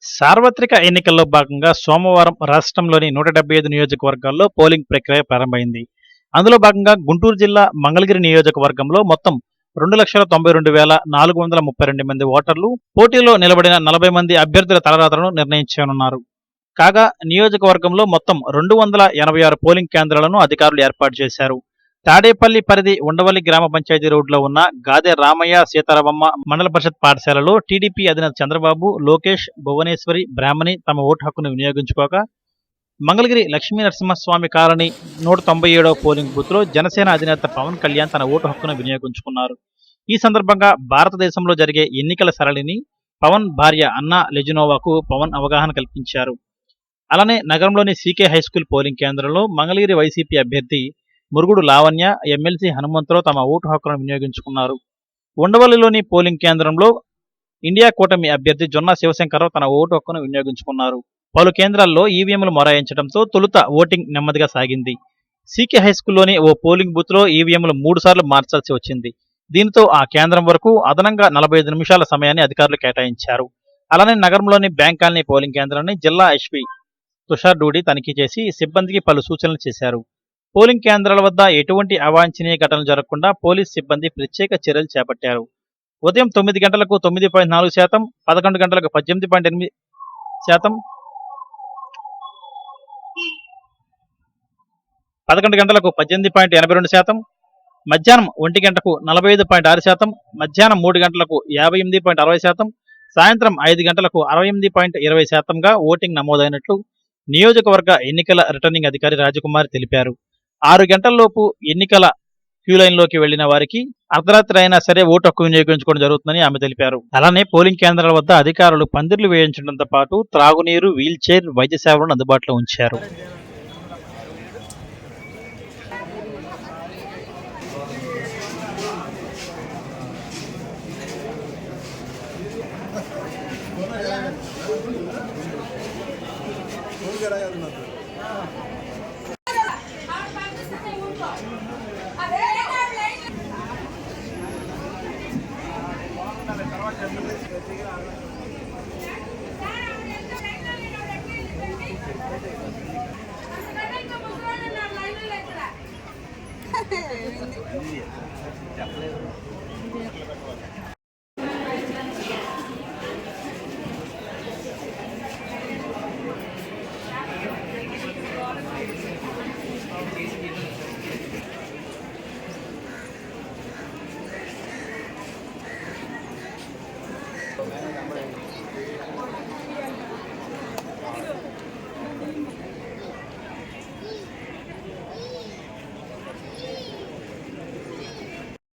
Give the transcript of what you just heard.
సార్వత్రిక ఎన్నికల్లో భాగంగా సోమవారం రాష్ట్రంలోని 175 నియోజకవర్గాల్లో పోలింగ్ ప్రక్రియ ప్రారంభమైంది. అందులో భాగంగా గుంటూరు జిల్లా మంగళగిరి నియోజకవర్గంలో మొత్తం 2,92,432 మంది ఓటర్లు పోటీలో నిలబడిన 40 మంది అభ్యర్థుల తలరాతలను నిర్ణయించనున్నారు. కాగా నియోజకవర్గంలో మొత్తం 286 పోలింగ్ కేంద్రాలను అధికారులు ఏర్పాటు చేశారు. తాడేపల్లి పరిధి ఉండవల్లి గ్రామ పంచాయతీ రోడ్డులో ఉన్న గాదె రామయ్య సీతారామమ్మ మండల పరిషత్ పాఠశాలలో టీడీపీ అధినేత చంద్రబాబు, లోకేష్, భువనేశ్వరి, బ్రాహ్మణి తమ ఓటు హక్కును వినియోగించుకోగా, మంగళగిరి లక్ష్మీ నరసింహస్వామి కాలనీ 197వ పోలింగ్ బూత్లో జనసేన అధినేత పవన్ కళ్యాణ్ తన ఓటు హక్కును వినియోగించుకున్నారు. ఈ సందర్భంగా భారతదేశంలో జరిగే ఎన్నికల సరళిని పవన్ భార్య అన్నా లెజినోవాకు పవన్ అవగాహన కల్పించారు. అలానే నగరంలోని సీకే హైస్కూల్ పోలింగ్ కేంద్రంలో మంగళగిరి వైసీపీ అభ్యర్థి మురుగుడు లావణ్య, ఎమ్మెల్సీ హనుమంతరావు తమ ఓటు హక్కును వినియోగించుకున్నారు. ఉండవల్లిలోని పోలింగ్ కేంద్రంలో ఇండియా కూటమి అభ్యర్థి జొన్న శివశంకర్రావు తన ఓటు హక్కును వినియోగించుకున్నారు. పలు కేంద్రాల్లో ఈవీఎంలు మొరాయించడంతో తొలుత ఓటింగ్ నెమ్మదిగా సాగింది. సీకే హైస్కూల్లోని ఓ పోలింగ్ బూత్లో ఈవీఎంలు 3 సార్లు మార్చాల్సి వచ్చింది. దీంతో ఆ కేంద్రం వరకు అదనంగా 45 నిమిషాల సమయాన్ని అధికారులు కేటాయించారు. అలానే నగరంలోని బ్యాంక్ కాలనీ పోలింగ్ కేంద్రాన్ని జిల్లా ఎస్పీ తుషార్ డూడి తనిఖీ చేసి సిబ్బందికి పలు సూచనలు చేశారు. పోలింగ్ కేంద్రాల వద్ద ఎటువంటి అవాంఛనీయ ఘటనలు జరగకుండా పోలీస్ సిబ్బంది ప్రత్యేక చర్యలు చేపట్టారు. ఉదయం 9 గంటలకు 9.4%, 11 గంటలకు 18.8%, 11 గంటలకు 18.82%, మధ్యాహ్నం 1 గంటకు 45.6%, మధ్యాహ్నం 3 గంటలకు 58.60%, సాయంత్రం 5 గంటలకు 68.20%గా ఓటింగ్ నమోదైనట్లు నియోజకవర్గ ఎన్నికల రిటర్నింగ్ అధికారి రాజకుమారి తెలిపారు. 6 గంటల్లోపు ఎన్నికల క్యూలైన్లోకి వెళ్లిన వారికి అర్ధరాత్రి అయినా సరే ఓటు హక్కు వినియోగించుకోవడం జరుగుతుందని ఆమె తెలిపారు. అలానే పోలింగ్ కేంద్రాల వద్ద అధికారులు పందిర్లు వేయించడంతో పాటు త్రాగునీరు, వీల్ చైర్, వైద్య సేవలను అందుబాటులో ఉంచారు. फोन करा यार